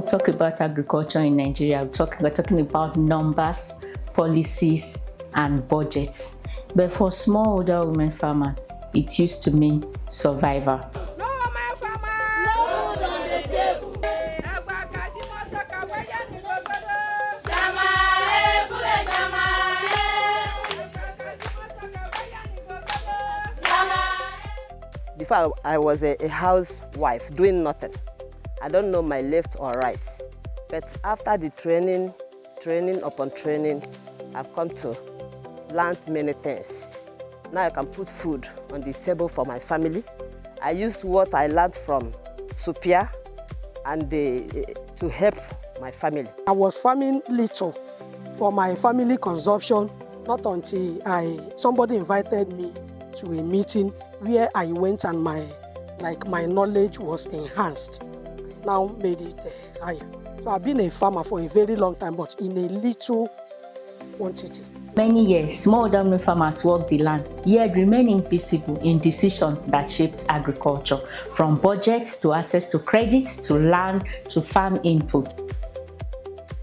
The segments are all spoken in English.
we talk about agriculture in Nigeria, we're talking about numbers, policies, and budgets. But for smallholder women farmers, it used to mean survival. Before I was a housewife doing nothing. I don't know my left or right. But after the training upon training, I've come to learn many things. Now I can put food on the table for my family. I used what I learned from SUPIA and to help my family. I was farming little for my family consumption, not until somebody invited me to a meeting where I went and my knowledge was enhanced. I now made it higher. So I've been a farmer for a very long time, but in a little quantity. Many years, smallholder women farmers worked the land, yet remain invisible in decisions that shaped agriculture, from budgets to access to credits to land to farm input.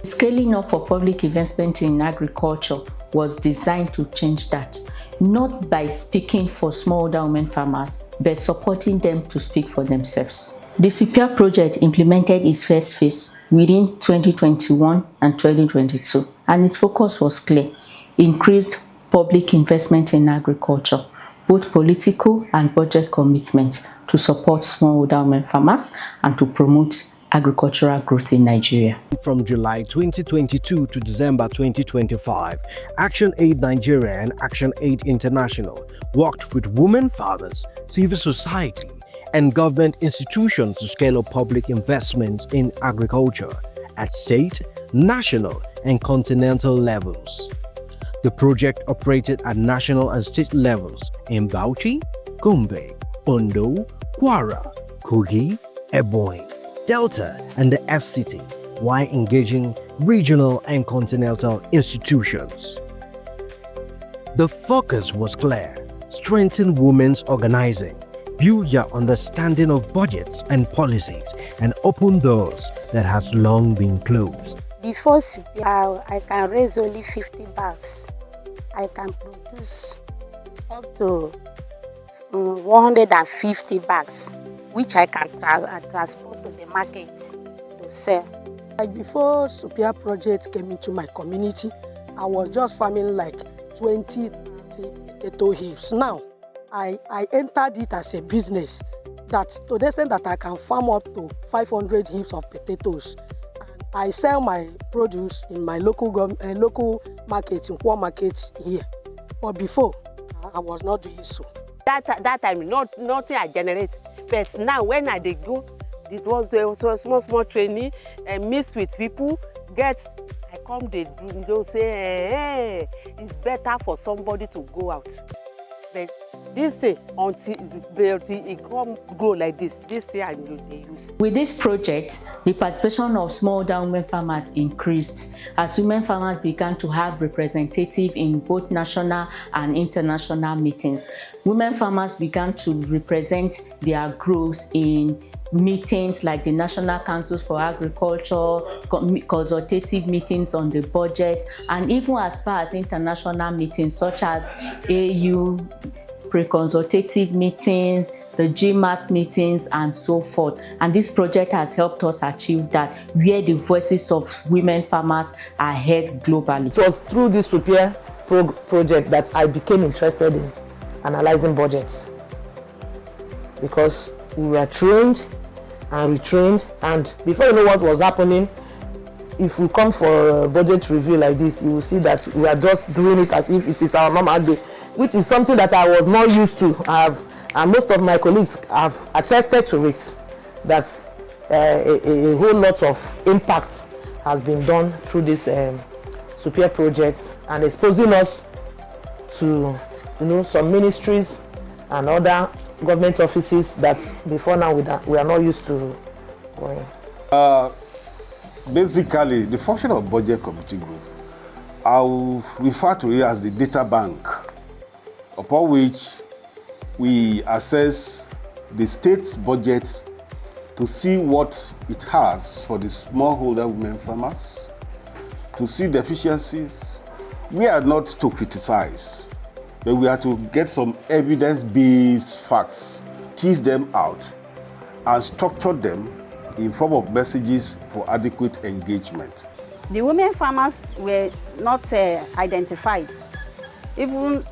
Scaling up of public investment in agriculture was designed to change that, not by speaking for smallholder women farmers, but supporting them to speak for themselves. The SUPIA project implemented its first phase within 2021 and 2022, and its focus was clear: increased public investment in agriculture, both political and budget commitment to support smallholder women farmers and to promote agricultural growth in Nigeria. From July 2022 to December 2025, ActionAid Nigeria and ActionAid International worked with women farmers, civil society, and government institutions to scale up public investments in agriculture at state, national, and continental levels. The project operated at national and state levels in Bauchi, Gombe, Ondo, Kwara, Kogi, Ebonyi, Delta, and the FCT, while engaging regional and continental institutions. The focus was clear: strengthen women's organizing, build their understanding of budgets and policies, and open doors that has long been closed. Before SUPIA, I can raise only 50 bags. I can produce up to 150 bags, which I can transport to the market to sell. Like before SUPIA project came into my community, I was just farming like 20, 30 potato heaps. Now, I entered it as a business that to the extent that I can farm up to 500 heaps of potatoes. And I sell my produce in my local market, in Kwara market here. But before, I was not doing so. That time, nothing I generate. But now when I go, it was small training and mix with people. I come, they say, hey, it's better for somebody to go out. But this thing, until it come grow like this thing I use. With this project, the participation of smallholder women farmers increased as women farmers began to have representatives in both national and international meetings. Women farmers began to represent their groups in meetings like the National Councils for Agriculture, consultative meetings on the budget, and even as far as international meetings such as AU pre-consultative meetings, the GMAT meetings, and so forth. And this project has helped us achieve that, where the voices of women farmers are heard globally. It was through this SUPIA project that I became interested in analyzing budgets, because we were trained and retrained, and before you know what was happening, if we come for a budget review like this, you will see that we are just doing it as if it is our normal day, which is something that I was not used to. And most of my colleagues have attested to it, that a whole lot of impact has been done through this SUPIA project, and exposing us to some ministries and other government offices that before now we are not used to going. Basically, the function of budget committee group, I will refer to it as the data bank, upon which we assess the state's budget to see what it has for the smallholder women farmers, to see deficiencies. We are not to criticize, but we are to get some evidence-based facts, tease them out, and structure them in form of messages for adequate engagement. The women farmers were not identified. Even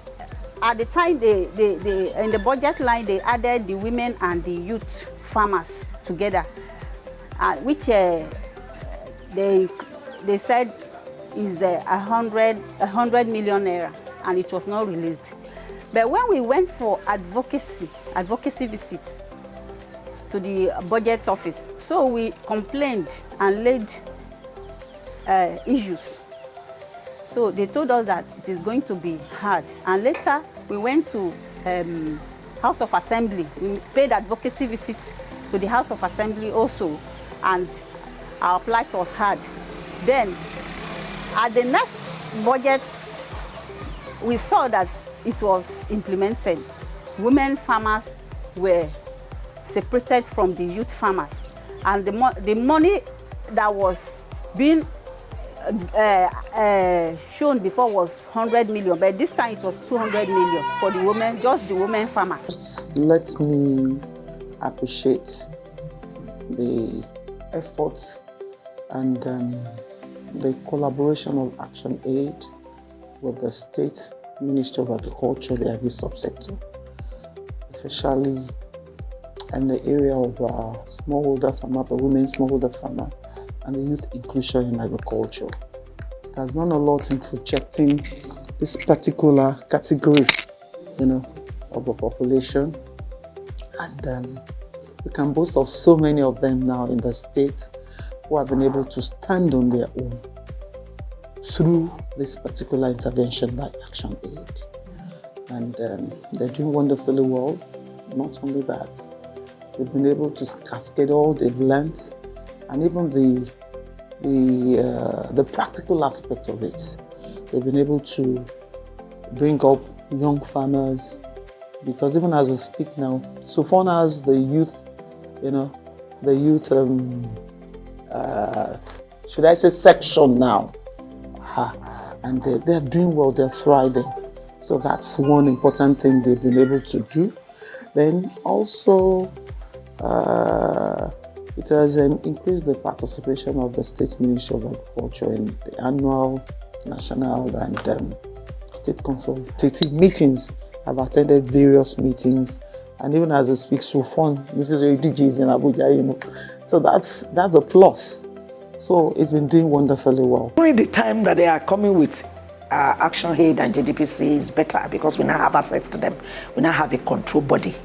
at the time, in the budget line, they added the women and the youth farmers together, which they said is 100 million naira, and it was not released. But when we went for advocacy visits to the budget office, so we complained and laid issues. So they told us that it is going to be hard. And later we went to House of Assembly. We paid advocacy visits to the House of Assembly also, and our plight was hard. Then at the next budget, we saw that it was implemented. Women farmers were separated from the youth farmers, and the money that was being shown before was 100 million, but this time it was 200 million for the women, just the women farmers. Let me appreciate the efforts and the collaboration of ActionAid with the State Ministry of Agriculture, the agri subsector, especially in the area of smallholder farmer, the women smallholder farmer, and the youth inclusion in agriculture. It has done a lot in projecting this particular category, of the population, and we can boast of so many of them now in the state who have been able to stand on their own through this particular intervention by ActionAid. And they're doing wonderfully well. Not only that, they've been able to cascade all they've learned, and even the practical aspect of it. They've been able to bring up young farmers, because even as we speak now, so far as the youth, should I say section now, and they're doing well, they're thriving. So that's one important thing they've been able to do. Then also, it has increased the participation of the State Ministry of Agriculture in the annual, national, and state consultative meetings. I've attended various meetings, and even as I speak, so fun, Mrs. ADG is in Abuja, So that's a plus. So it's been doing wonderfully well. During the time that they are coming with ActionAid and JDPC is better, because we now have access to them. We now have a control body.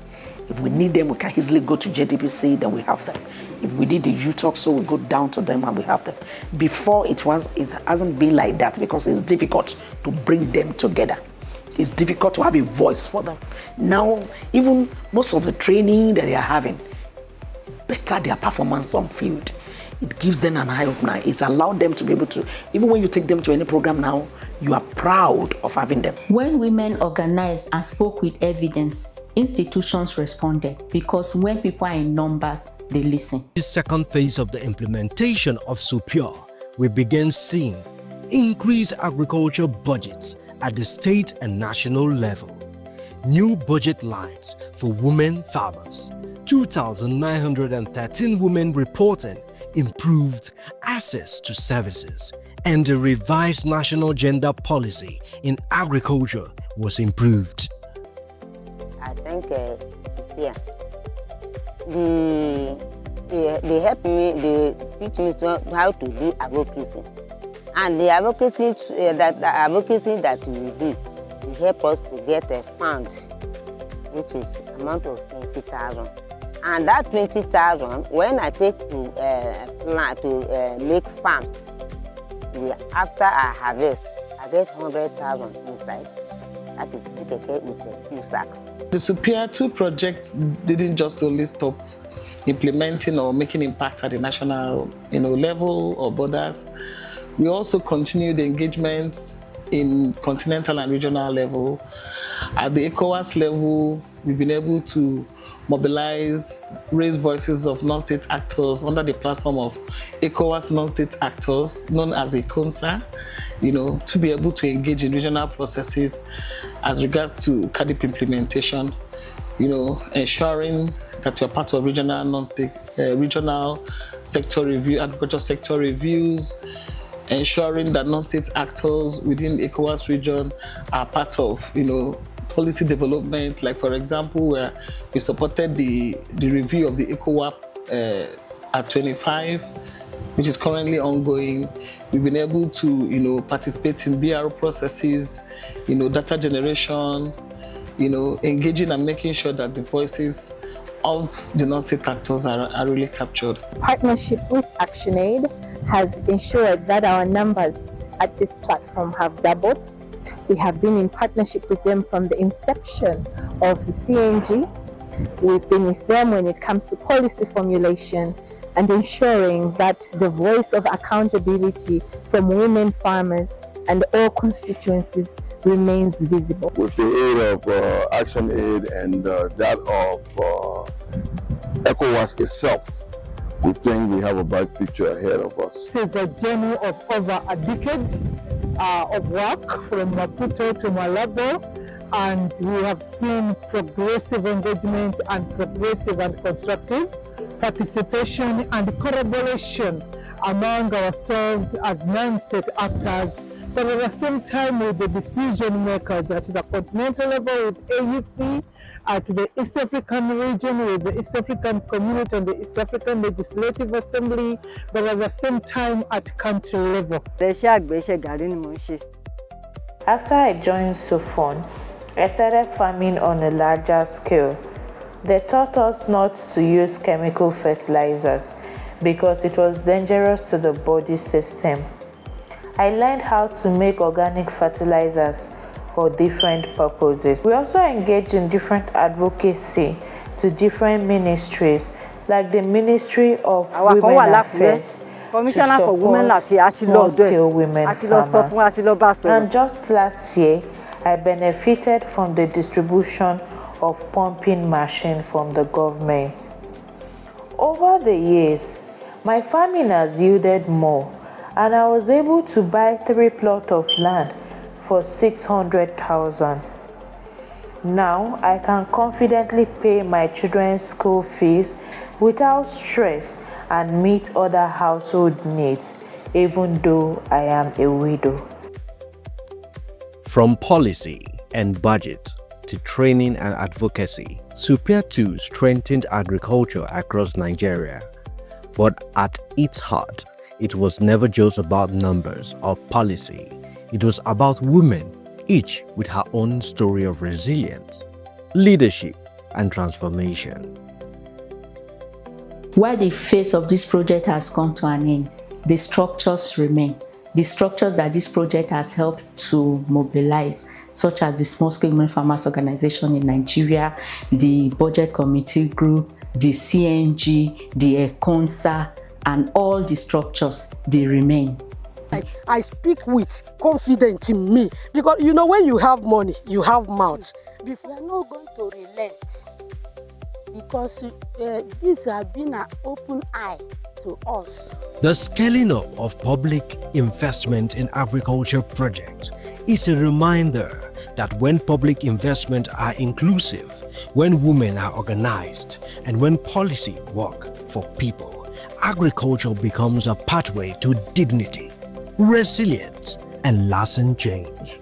If we need them, we can easily go to JDPC, then we have them. If we need the youth also, we go down to them and we have them. Before it hasn't been like that, because it's difficult to bring them together. It's difficult to have a voice for them. Now, even most of the training that they are having, better their performance on field. It gives them an eye opener. It's allowed them to be able to, even when you take them to any program now, you are proud of having them. When women organized and spoke with evidence, institutions responded, because when people are in numbers, they listen. In the second phase of the implementation of SUPIA, we began seeing increased agriculture budgets at the state and national level. New budget lines for women farmers, 2,913 women reported improved access to services, and the revised national gender policy in agriculture was improved. I think SUPIA, they help me, they teach me how to do advocacy. And the advocacy that we do, they help us to get a fund, which is amount of 20,000. And that 20,000, when I take to plant to make farm, after I harvest, I get 100,000 inside. That is with a few sacks. The SUPIA II project didn't just only stop implementing or making impact at the national level or borders. We also continued the engagement in continental and regional level. At the ECOWAS level, we've been able to mobilize, raise voices of non-state actors under the platform of ECOWAS non-state actors, known as ECONSA, to be able to engage in regional processes as regards to CADIP implementation, ensuring that you're part of regional sector review, agriculture sector reviews, ensuring that non-state actors within the ECOWAS region are part of, policy development. Like, for example, where we supported the review of the ECOWAP at 25, which is currently ongoing. We've been able to, participate in BR processes, data generation, engaging and making sure that the voices of the non-state actors are really captured. Partnership with ActionAid has ensured that our numbers at this platform have doubled. We have been in partnership with them from the inception of the CNG. We've been with them when it comes to policy formulation and ensuring that the voice of accountability from women farmers and all constituencies remains visible. With the aid of ActionAid and that of ECOWAS itself, we think we have a bright future ahead of us. This is a journey of over a decade of work from Maputo to Malabo, and we have seen progressive engagement and progressive and constructive participation and collaboration among ourselves as non-state actors, but at the same time with the decision makers at the continental level with AUC, to the East African region with the East African Community and the East African Legislative Assembly, but at the same time at country level. After I joined SUFON, I started farming on a larger scale. They taught us not to use chemical fertilizers because it was dangerous to the body system. I learned how to make organic fertilizers for different purposes. We also engage in different advocacy to different ministries, like the Ministry of Women Affairs, Commissioner for Women Affairs, small-scale women farmers. And just last year, I benefited from the distribution of pumping machine from the government. Over the years, my farming has yielded more, and I was able to buy 3 plots of land for 600,000. Now I can confidently pay my children's school fees without stress and meet other household needs, even though I am a widow. From policy and budget to training and advocacy, SUPIA II strengthened agriculture across Nigeria. But at its heart, it was never just about numbers or policy. It was about women, each with her own story of resilience, leadership, and transformation. While the phase of this project has come to an end, the structures remain. The structures that this project has helped to mobilize, such as the Small-Scale Women Farmers Organization in Nigeria, the Budget Committee Group, the CNG, the ECONSA, and all the structures, they remain. I speak with confidence in me because when you have money, you have mouth. We are not going to relent because this has been an open eye to us. The scaling up of public investment in agriculture projects is a reminder that when public investment are inclusive, when women are organized, and when policy work for people, agriculture becomes a pathway to dignity, resilience, and lasting change.